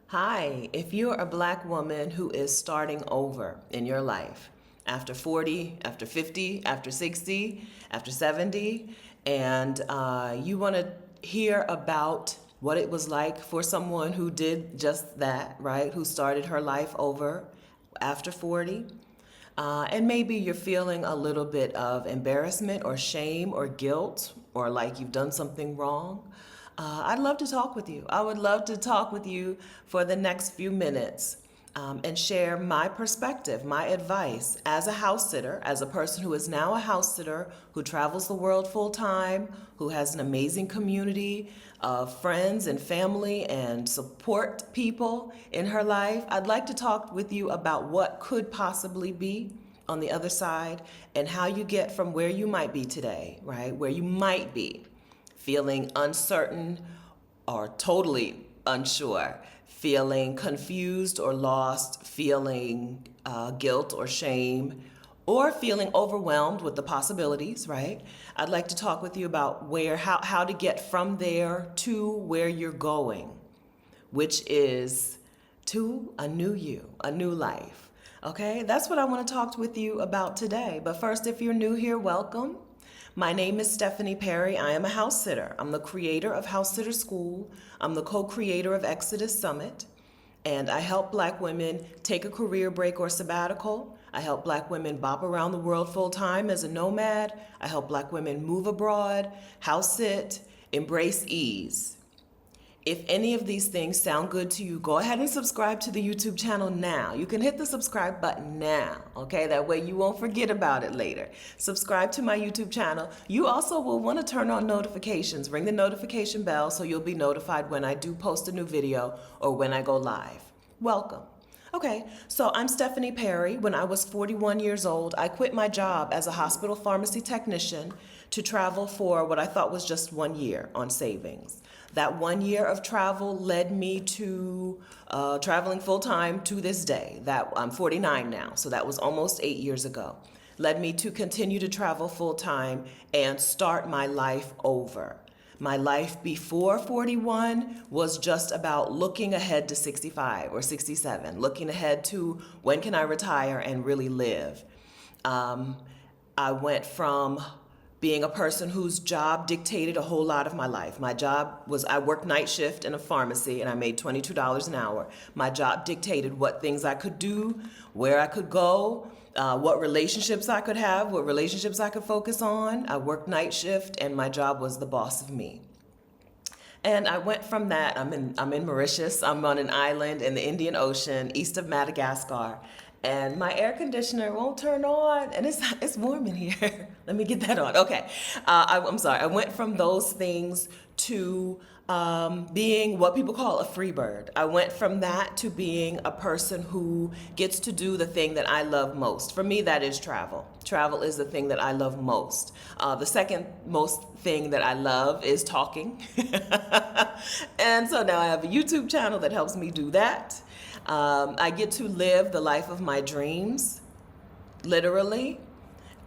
Hi, if you're a black woman who is starting over in your life after 40, after 50, after 60, after 70, and you want to hear about what it was like for someone who did just that, right? Who started her life over after 40. And maybe you're feeling a little bit of embarrassment or shame or guilt or like you've done something wrong. I'd love to talk with you. I would love to talk with you for the next few minutes and share my perspective, my advice as a house sitter, as a person who is now a house sitter, who travels the world full time, who has an amazing community of friends and family and support people in her life. I'd like to talk with you about what could possibly be on the other side and how you get from where you might be today, right? Where you might be feeling uncertain or totally unsure, feeling confused or lost, feeling guilt or shame, or feeling overwhelmed with the possibilities, right? I'd like to talk with you about how to get from there to where you're going, which is to a new you, a new life. Okay, that's what I want to talk with you about today. But first, if you're new here, welcome. My name is Stephanie Perry. I am a house sitter. I'm the creator of House Sitter School. I'm the co-creator of Exodus Summit. And I help black women take a career break or sabbatical. I help black women bop around the world full time as a nomad. I help black women move abroad, house sit, embrace ease. If any of these things sound good to you, go ahead and subscribe to the YouTube channel now. You can hit the subscribe button now, okay? That way you won't forget about it later. Subscribe to my YouTube channel. You also will want to turn on notifications. Ring the notification bell so you'll be notified when I do post a new video or when I go live. Welcome. Okay, so I'm Stephanie Perry. When I was 41 years old, I quit my job as a hospital pharmacy technician to travel for what I thought was just 1 year on savings. That 1 year of travel led me to traveling full time to this day. That I'm 49 now, so that was almost 8 years ago. Led me to continue to travel full time and start my life over. My life before 41 was just about looking ahead to 65 or 67, looking ahead to when can I retire and really live. I went from being a person whose job dictated a whole lot of my life. My job was, I worked night shift in a pharmacy and I made $22 an hour. My job dictated what things I could do, where I could go, what relationships I could have, what relationships I could focus on. I worked night shift and my job was the boss of me. And I went from that, I'm in Mauritius, I'm on an island in the Indian Ocean, east of Madagascar. And my air conditioner won't turn on, and it's warm in here. Let me get that on. Okay, I'm sorry. I went from those things to being what people call a free bird. I went from that to being a person who gets to do the thing that I love most. For me, that is travel. Travel is the thing that I love most. The second most thing that I love is talking. And so now I have a YouTube channel that helps me do that. I get to live the life of my dreams, literally,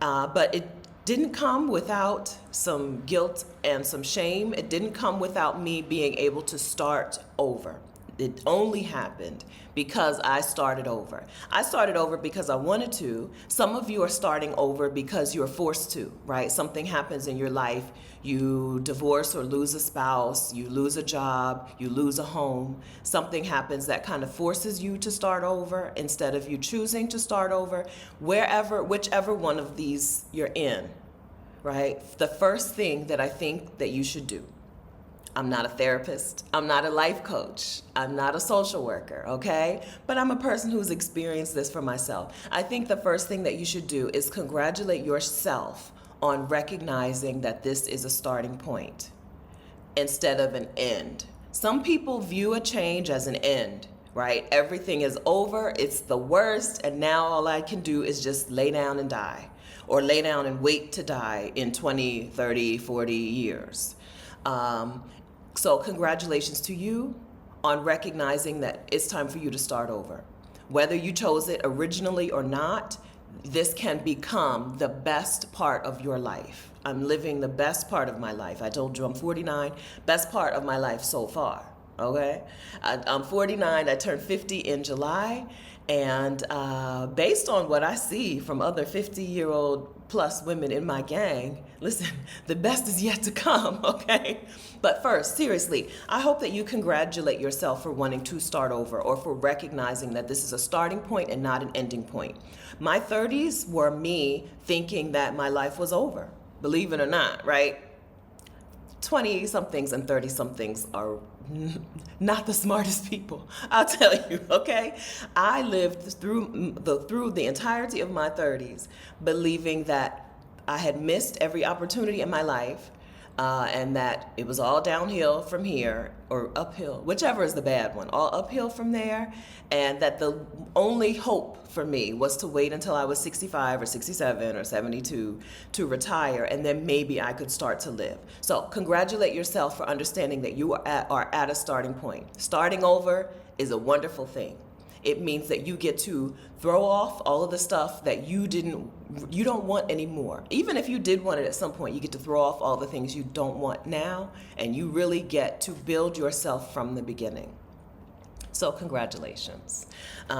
but it didn't come without some guilt and some shame. It didn't come without me being able to start over. It only happened because I started over. I started over because I wanted to. Some of you are starting over because you're forced to, right? Something happens in your life. You divorce or lose a spouse, you lose a job, you lose a home. Something happens that kind of forces you to start over instead of you choosing to start over, whichever one of these you're in, right? The first thing that I think that you should do, I'm not a therapist. I'm not a life coach. I'm not a social worker, okay? But I'm a person who's experienced this for myself. I think the first thing that you should do is congratulate yourself on recognizing that this is a starting point instead of an end. Some people view a change as an end, right? Everything is over, it's the worst, and now all I can do is just lay down and die, or lay down and wait to die in 20, 30, 40 years. So congratulations to you on recognizing that it's time for you to start over. Whether you chose it originally or not, this can become the best part of your life. I'm living the best part of my life. I told you I'm 49, best part of my life so far. okay? I'm 49, I turned 50 in July, and based on what I see from other 50-year-old plus women in my gang, listen, the best is yet to come, okay? But first, seriously, I hope that you congratulate yourself for wanting to start over or for recognizing that this is a starting point and not an ending point. My 30s were me thinking that my life was over, believe it or not, right? 20 somethings and 30 somethings are not the smartest people, I'll tell you, okay? I lived through the entirety of my 30s believing that I had missed every opportunity in my life, and that it was all downhill from here, or uphill, whichever is the bad one, all uphill from there, and that the only hope for me was to wait until I was 65 or 67 or 72 to retire, and then maybe I could start to live. So congratulate yourself for understanding that you are at a starting point. Starting over is a wonderful thing. It means that you get to throw off all of the stuff that you don't want anymore. Even if you did want it at some point, you get to throw off all the things you don't want now, and you really get to build yourself from the beginning. So congratulations.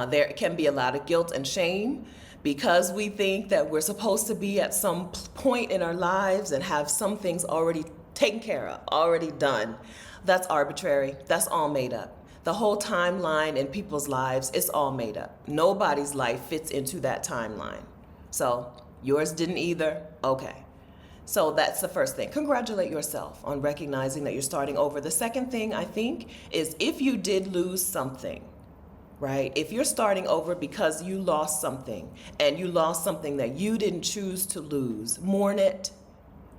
There can be a lot of guilt and shame because we think that we're supposed to be at some point in our lives and have some things already taken care of, already done. That's arbitrary. That's all made up. The whole timeline in people's lives, it's all made up. Nobody's life fits into that timeline. So yours didn't either? Okay. So that's the first thing. Congratulate yourself on recognizing that you're starting over. The second thing, I think, is if you did lose something, right? If you're starting over because you lost something, and you lost something that you didn't choose to lose, mourn it,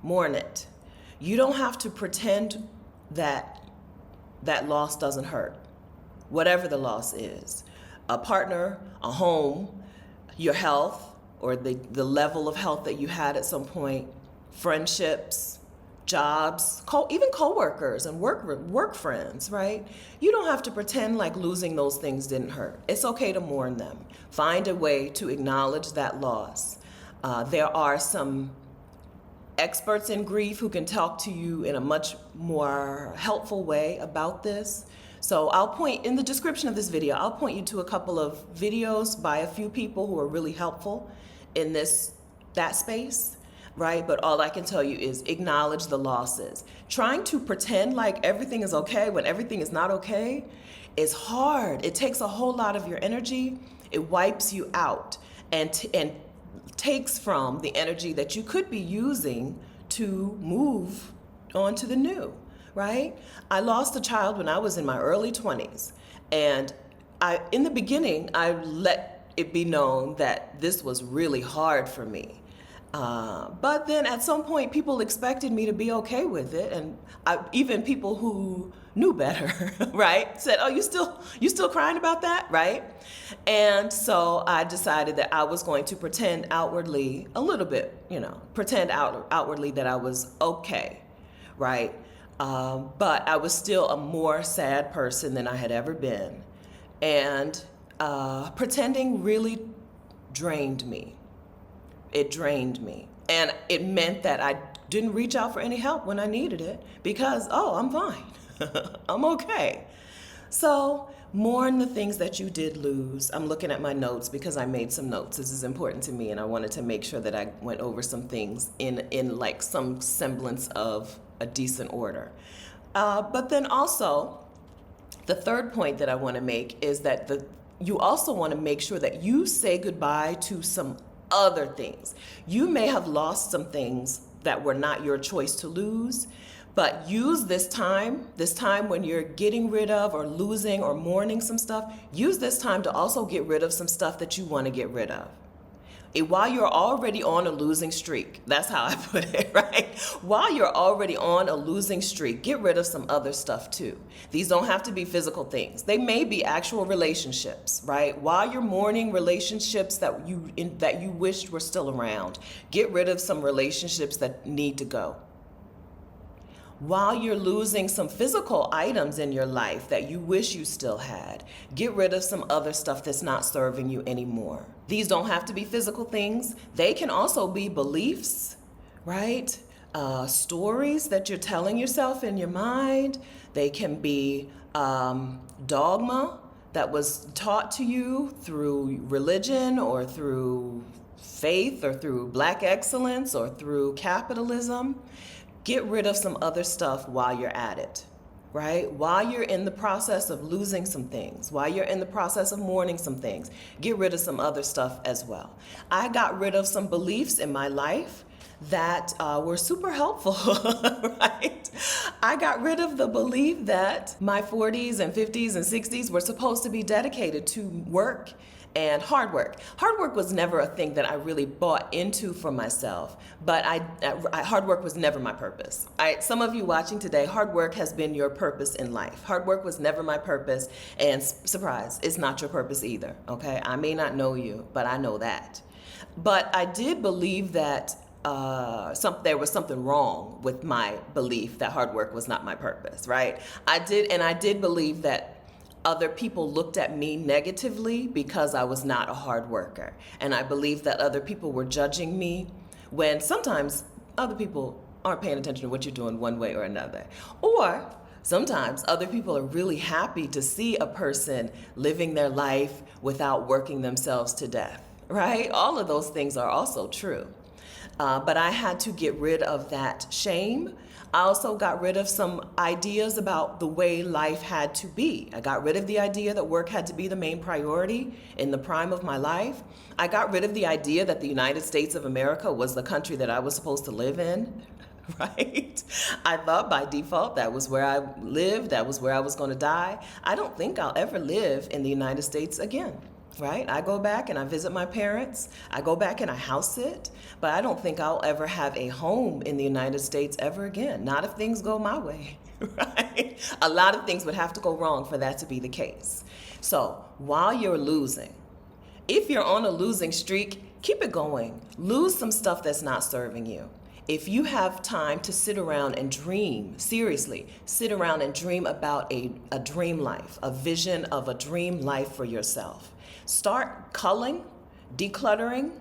mourn it. You don't have to pretend that that loss doesn't hurt. Whatever the loss is, a partner, a home, your health, or the level of health that you had at some point, friendships, jobs, even coworkers and work friends, right? You don't have to pretend like losing those things didn't hurt. It's okay to mourn them. Find a way to acknowledge that loss. There are some experts in grief who can talk to you in a much more helpful way about this. So I'll point, in the description of this video, I'll point you to a couple of videos by a few people who are really helpful in that space, right? But all I can tell you is acknowledge the losses. Trying to pretend like everything is okay when everything is not okay is hard. It takes a whole lot of your energy. It wipes you out and takes from the energy that you could be using to move on to the new. Right? I lost a child when I was in my early 20s, and in the beginning, I let it be known that this was really hard for me. But then at some point, people expected me to be okay with it, and even people who knew better, right, said, "Oh, you still crying about that, right?" And so I decided that I was going to pretend outwardly a little bit, pretend outwardly that I was okay, right? But I was still a more sad person than I had ever been. And pretending really drained me. It drained me. And it meant that I didn't reach out for any help when I needed it because, I'm fine. I'm okay. So mourn the things that you did lose. I'm looking at my notes because I made some notes. This is important to me, and I wanted to make sure that I went over some things in like some semblance of a decent order. But then also, the third point that I want to make is that you also want to make sure that you say goodbye to some other things. You may have lost some things that were not your choice to lose, but use this time when you're getting rid of or losing or mourning some stuff, use this time to also get rid of some stuff that you want to get rid of. While you're already on a losing streak, that's how I put it, right? While you're already on a losing streak, get rid of some other stuff too. These don't have to be physical things. They may be actual relationships, right? While you're mourning relationships that you wished were still around, get rid of some relationships that need to go. While you're losing some physical items in your life that you wish you still had, get rid of some other stuff that's not serving you anymore. These don't have to be physical things. They can also be beliefs, right? Stories that you're telling yourself in your mind. They can be dogma that was taught to you through religion or through faith or through black excellence or through capitalism, get rid of some other stuff while you're at it, right? While you're in the process of losing some things, while you're in the process of mourning some things, get rid of some other stuff as well. I got rid of some beliefs in my life that were super helpful, right? I got rid of the belief that my 40s and 50s and 60s were supposed to be dedicated to work and hard work. Hard work was never a thing that I really bought into for myself, but hard work was never my purpose. Some of you watching today, hard work has been your purpose in life. Hard work was never my purpose, and surprise, it's not your purpose either, okay? I may not know you, but I know that. But I did believe that there was something wrong with my belief that hard work was not my purpose, right? I did believe that other people looked at me negatively because I was not a hard worker. And I believed that other people were judging me when sometimes other people aren't paying attention to what you're doing one way or another. Or sometimes other people are really happy to see a person living their life without working themselves to death, right? All of those things are also true. But I had to get rid of that shame. I also got rid of some ideas about the way life had to be. I got rid of the idea that work had to be the main priority in the prime of my life. I got rid of the idea that the United States of America was the country that I was supposed to live in, right? I thought by default that was where I lived, that was where I was going to die. I don't think I'll ever live in the United States again. Right? I go back and I visit my parents. I go back and I house sit, but I don't think I'll ever have a home in the United States ever again. Not if things go my way, right? A lot of things would have to go wrong for that to be the case. So while you're losing, if you're on a losing streak, keep it going. Lose some stuff that's not serving you. If you have time to sit around and dream, seriously, sit around and dream about a dream life, a vision of a dream life for yourself. Start culling, decluttering,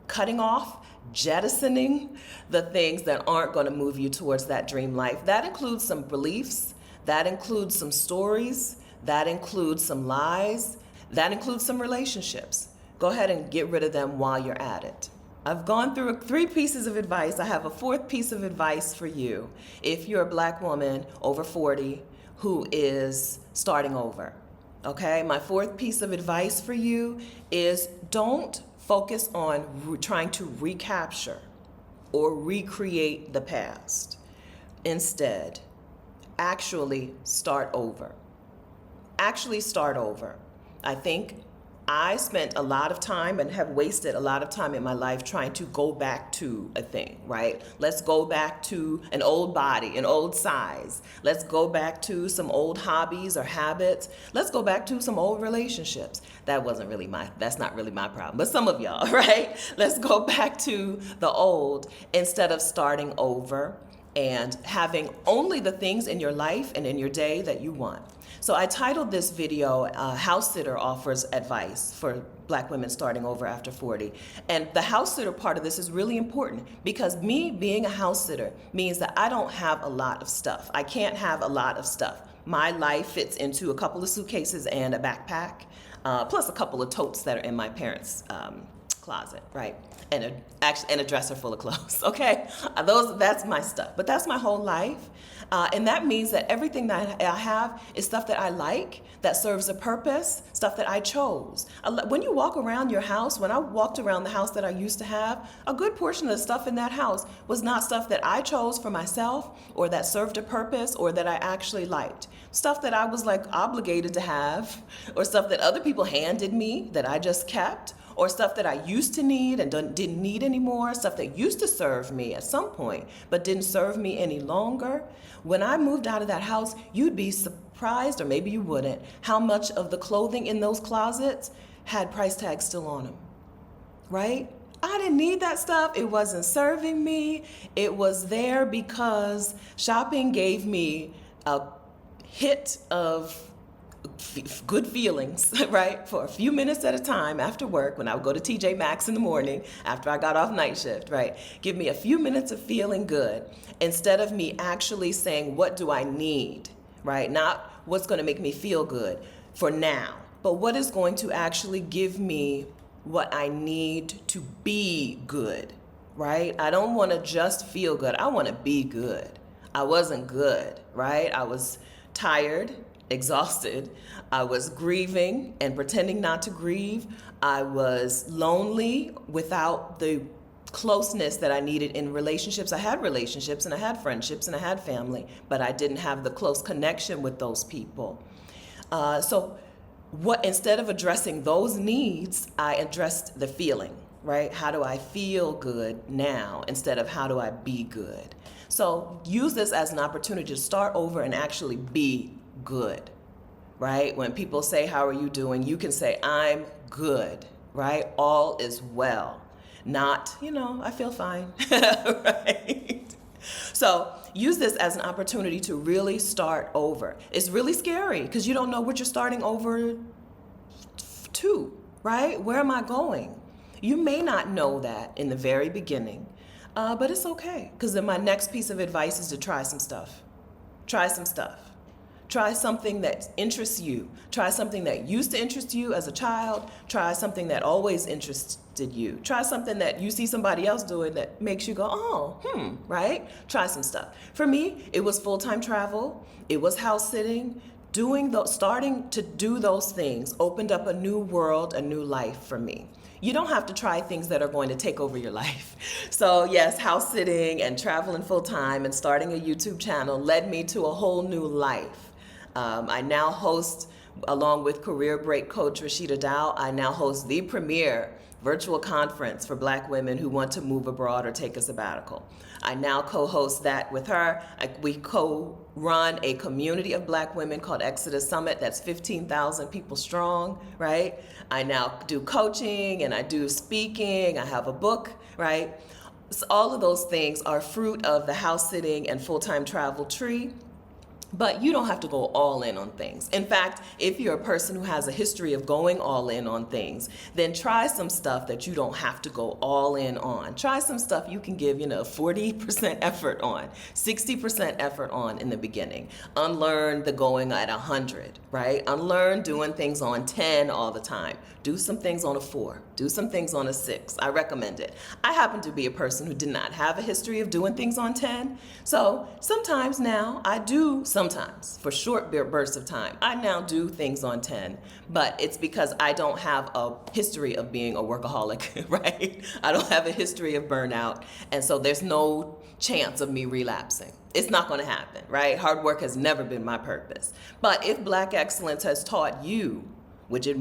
cutting off, jettisoning the things that aren't going to move you towards that dream life. That includes some beliefs, that includes some stories, that includes some lies, that includes some relationships. Go ahead and get rid of them while you're at it. I've gone through 3 pieces of advice. I have a 4th piece of advice for you if you're a black woman over 40 who is starting over. Okay, my 4th piece of advice for you is don't focus on trying to recapture or recreate the past. Instead, actually start over. Actually start over. I think I spent a lot of time and have wasted a lot of time in my life trying to go back to a thing, right? Let's go back to an old body, an old size. Let's go back to some old hobbies or habits. Let's go back to some old relationships. That's not really my problem, but some of y'all, right? Let's go back to the old instead of starting over and having only the things in your life and in your day that you want. So I titled this video, House Sitter Offers Advice for Black Women Starting Over After 40. And the house sitter part of this is really important because me being a house sitter means that I don't have a lot of stuff. I can't have a lot of stuff. My life fits into a couple of suitcases and a backpack, plus a couple of totes that are in my parents' closet, right? And a dresser full of clothes, okay? That's my stuff, but that's my whole life. And that means that everything that I have is stuff that I like, that serves a purpose, stuff that I chose. When you walk around your house, when I walked around the house that I used to have, a good portion of the stuff in that house was not stuff that I chose for myself or that served a purpose or that I actually liked. Stuff that I was like obligated to have or stuff that other people handed me that I just kept, or stuff that I used to need and didn't need anymore, stuff that used to serve me at some point but didn't serve me any longer. When I moved out of that house, you'd be surprised, or maybe you wouldn't, how much of the clothing in those closets had price tags still on them, right? I didn't need that stuff. It wasn't serving me. It was there because shopping gave me a hit of good feelings, right? For a few minutes at a time after work, when I would go to TJ Maxx in the morning after I got off night shift, right? Give me a few minutes of feeling good instead of me actually saying, what do I need, right? Not what's going to make me feel good for now, but what is going to actually give me what I need to be good, right? I don't want to just feel good. I want to be good. I wasn't good, right? I was tired, exhausted. I was grieving and pretending not to grieve. I was lonely without the closeness that I needed in relationships. I had relationships and I had friendships and I had family, but I didn't have the close connection with those people. So instead of addressing those needs, I addressed the feeling, right? How do I feel good now instead of how do I be good? So use this as an opportunity to start over and actually be good, right? When people say, how are you doing? You can say, I'm good, right? All is well. Not, I feel fine, right? So use this as an opportunity to really start over. It's really scary because you don't know what you're starting over to, right? Where am I going? You may not know that in the very beginning, but it's okay, because then my next piece of advice is to try some stuff. Try some stuff. Try something that interests you. Try something that used to interest you as a child. Try something that always interested you. Try something that you see somebody else doing that makes you go, oh, right? Try some stuff. For me, it was full-time travel. It was house sitting. Starting to do those things opened up a new world, a new life for me. You don't have to try things that are going to take over your life. So yes, house sitting and traveling full-time and starting a YouTube channel led me to a whole new life. I now host, along with career break coach Rashida Dow, I now host the premier virtual conference for Black women who want to move abroad or take a sabbatical. I now co-host that with her. We co-run a community of Black women called Exodus Summit that's 15,000 people strong, right? I now do coaching and I do speaking. I have a book, right? So all of those things are fruit of the house sitting and full-time travel tree. But you don't have to go all in on things. In fact, if you're a person who has a history of going all in on things, then try some stuff that you don't have to go all in on. Try some stuff you can give, 40% effort on, 60% effort on in the beginning. Unlearn the going at 100, right? Unlearn doing things on 10 all the time. Do some things on a 4. Do some things on a 6. I recommend it. I happen to be a person who did not have a history of doing things on 10. So sometimes now I do sometimes, for short bursts of time, I now do things on 10, but it's because I don't have a history of being a workaholic, right? I don't have a history of burnout, and so there's no chance of me relapsing. It's not going to happen, right? Hard work has never been my purpose. But if Black excellence has taught you, which it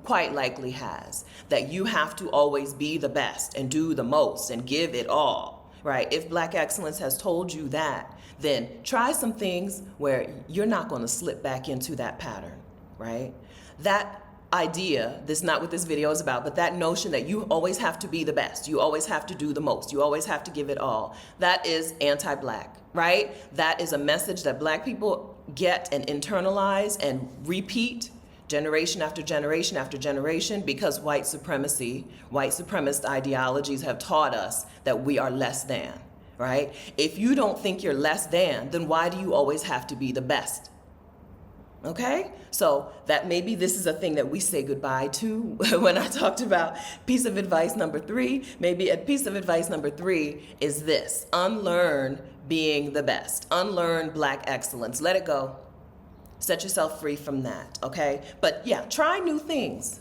quite likely has, that you have to always be the best and do the most and give it all, right? If Black excellence has told you that, then try some things where you're not going to slip back into that pattern, right? That idea, this is not what this video is about, but that notion that you always have to be the best, you always have to do the most, you always have to give it all, that is anti-Black, right? That is a message that Black people get and internalize and repeat generation after generation after generation, because white supremacist ideologies have taught us that we are less than, right? If you don't think you're less than, then why do you always have to be the best? Okay? So that maybe this is a thing that we say goodbye to when I talked about piece of advice number 3. Maybe a piece of advice number 3 is this: unlearn being the best. Unlearn Black excellence. Let it go. Set yourself free from that, okay? But yeah, try new things.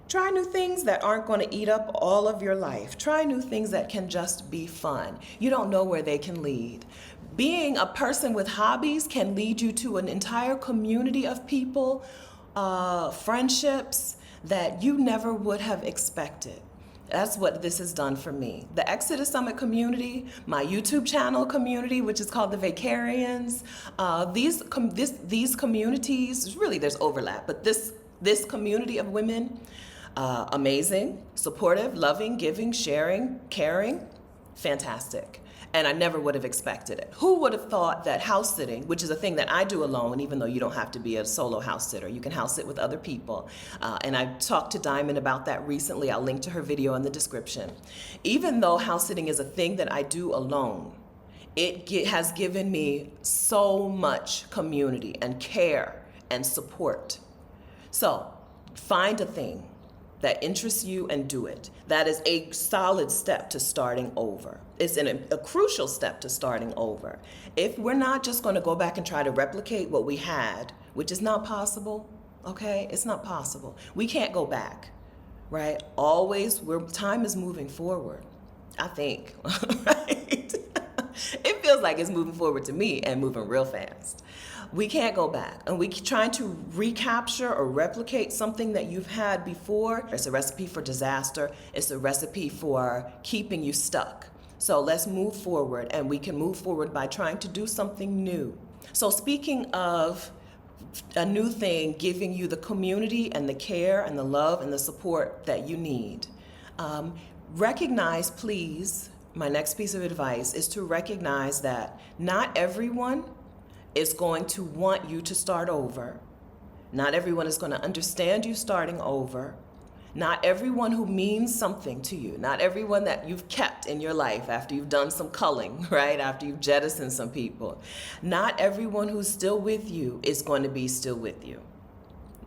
Try new things that aren't going to eat up all of your life. Try new things that can just be fun. You don't know where they can lead. Being a person with hobbies can lead you to an entire community of people, friendships that you never would have expected. That's what this has done for me. The Exodus Summit community, my YouTube channel community, which is called the Vacarians, these communities, really there's overlap, but this community of women, amazing, supportive, loving, giving, sharing, caring, fantastic. And I never would have expected it. Who would have thought that house sitting, which is a thing that I do alone, even though you don't have to be a solo house sitter, you can house sit with other people. And I talked to Diamond about that recently. I'll link to her video in the description. Even though house sitting is a thing that I do alone, has given me so much community and care and support. So find a thing that interests you and do it. That is a solid step to starting over. It's a crucial step to starting over. If we're not just going to go back and try to replicate what we had, which is not possible, okay? It's not possible. We can't go back, right? Always, time is moving forward, I think, right? It feels like it's moving forward to me and moving real fast. We can't go back, and we trying to recapture or replicate something that you've had before. It's a recipe for disaster. It's a recipe for keeping you stuck. So let's move forward, and we can move forward by trying to do something new. So speaking of a new thing, giving you the community and the care and the love and the support that you need. Recognize, please, my next piece of advice is to recognize that not everyone is going to want you to start over. Not everyone is going to understand you starting over. Not everyone who means something to you, not everyone that you've kept in your life after you've done some culling, right? After you've jettisoned some people. Not everyone who's still with you is going to be still with you.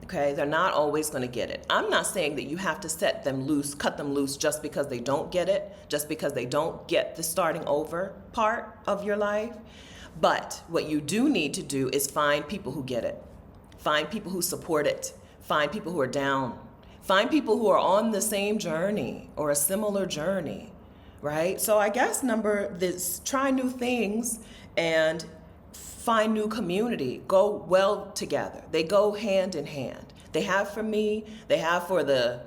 Okay, they're not always going to get it. I'm not saying that you have to set them loose, cut them loose just because they don't get it, just because they don't get the starting over part of your life. But what you do need to do is find people who get it. Find people who support it. Find people who are down. Find people who are on the same journey or a similar journey, right? So I guess try new things and find new community. Go well together. They go hand in hand. They have for me, they have for the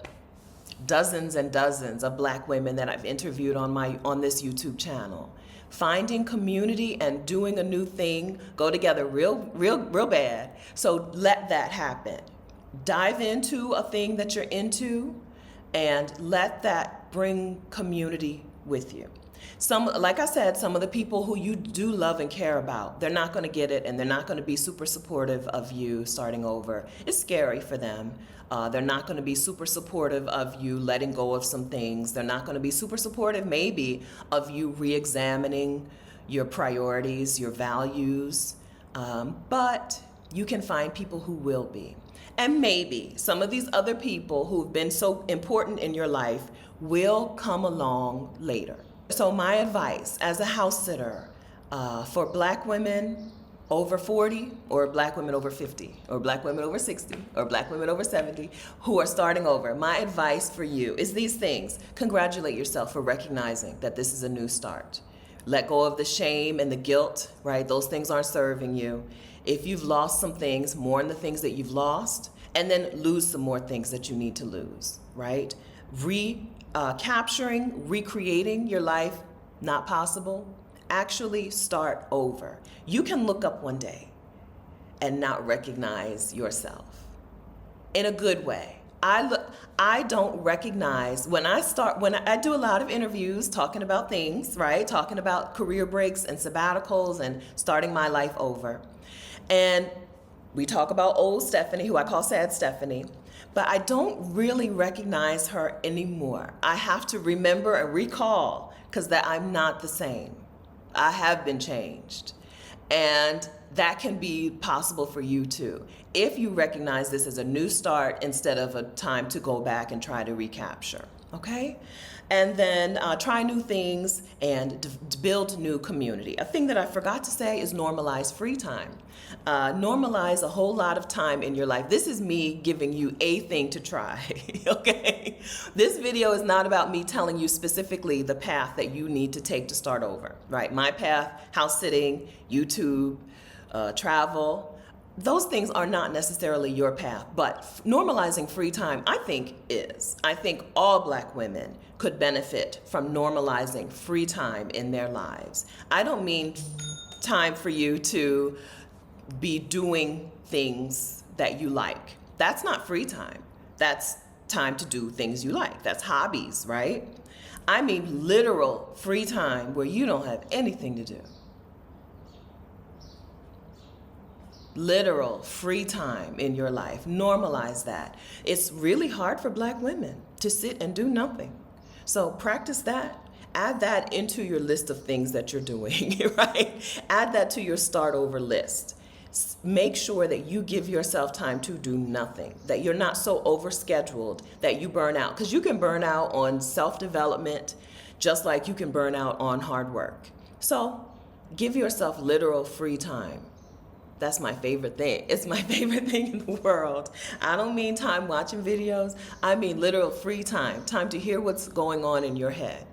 dozens and dozens of Black women that I've interviewed on this YouTube channel. Finding community and doing a new thing go together real bad. So let that happen. Dive into a thing that you're into and let that bring community with you. Like I said, some of the people who you do love and care about, they're not going to get it, and they're not going to be super supportive of you starting over. It's scary for them. They're not going to be super supportive of you letting go of some things. They're not going to be super supportive, maybe, of you re-examining your priorities, your values. But you can find people who will be. And maybe some of these other people who've been so important in your life will come along later. So my advice as a house sitter for Black women over 40 or Black women over 50 or Black women over 60 or Black women over 70 who are starting over, my advice for you is these things. Congratulate yourself for recognizing that this is a new start. Let go of the shame and the guilt, right? Those things aren't serving you. If you've lost some things, mourn the things that you've lost, and then lose some more things that you need to lose, right? Capturing, recreating your life, not possible. Actually start over. You can look up one day and not recognize yourself in a good way. I don't recognize when I do a lot of interviews talking about things, right? Talking about career breaks and sabbaticals and starting my life over. And we talk about old Stephanie, who I call Sad Stephanie, but I don't really recognize her anymore. I have to remember and recall because that I'm not the same. I have been changed. And that can be possible for you too, if you recognize this as a new start instead of a time to go back and try to recapture, okay? And then try new things and build new community. A thing that I forgot to say is normalize free time. Normalize a whole lot of time in your life. This is me giving you a thing to try, okay? This video is not about me telling you specifically the path that you need to take to start over, right? My path, house sitting, YouTube, travel, those things are not necessarily your path, but normalizing free time, I think is. I think all Black women could benefit from normalizing free time in their lives. I don't mean time for you to be doing things that you like. That's not free time. That's time to do things you like. That's hobbies, right? I mean literal free time where you don't have anything to do. Literal free time in your life. Normalize that. It's really hard for Black women to sit and do nothing. So practice that Add that into your list of things that you're doing, right? Add that to your start over list. Make sure that you give yourself time to do nothing, that you're not so overscheduled that you burn out. Because you can burn out on self-development just like you can burn out on hard work. So give yourself literal free time. That's my favorite thing. It's my favorite thing in the world. I don't mean time watching videos. I mean literal free time, time to hear what's going on in your head.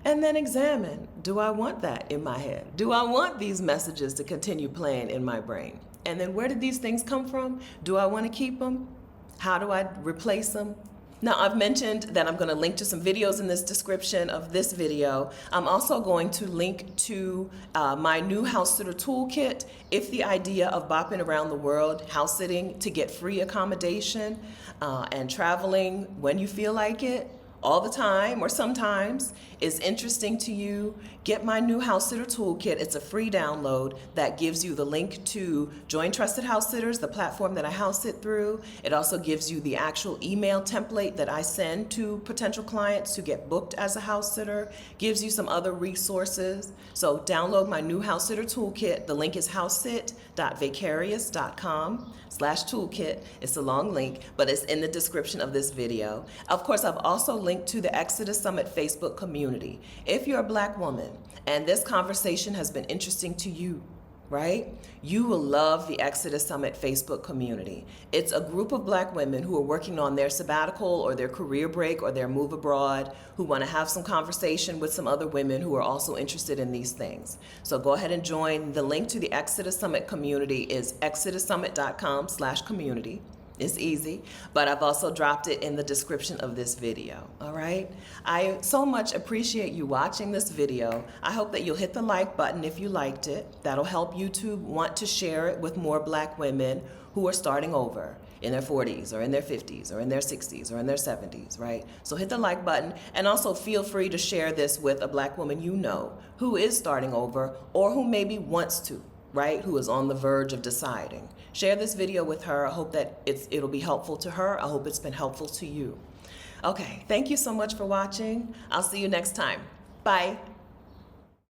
And then examine, do I want that in my head? Do I want these messages to continue playing in my brain? And then where did these things come from? Do I want to keep them? How do I replace them? Now, I've mentioned that I'm going to link to some videos in this description of this video. I'm also going to link to my new house sitter toolkit. If the idea of bopping around the world house sitting to get free accommodation and traveling when you feel like it, all the time or sometimes, is interesting to you, get my new house sitter toolkit. It's a free download that gives you the link to Join Trusted House Sitters, the platform that I house sit through. It also gives you the actual email template that I send to potential clients to get booked as a house sitter, gives you some other resources. So download my new house sitter toolkit. The link is housesit.vicarious.com/toolkit. It's a long link, but it's in the description of this video. Of course, I've also linked to the Exodus Summit Facebook community. If you're a Black woman and this conversation has been interesting to you, right? You will love the Exodus Summit Facebook community. It's a group of Black women who are working on their sabbatical or their career break or their move abroad, who want to have some conversation with some other women who are also interested in these things. So go ahead and join. The link to the Exodus Summit community is exodussummit.com/community. It's easy, but I've also dropped it in the description of this video, all right? I so much appreciate you watching this video. I hope that you'll hit the like button if you liked it. That'll help YouTube want to share it with more Black women who are starting over in their 40s or in their 50s or in their 60s or in their 70s, right? So hit the like button, and also feel free to share this with a Black woman you know who is starting over or who maybe wants to, right? Who is on the verge of deciding. Share this video with her. I hope that it'll be helpful to her. I hope it's been helpful to you. Okay, thank you so much for watching. I'll see you next time. Bye.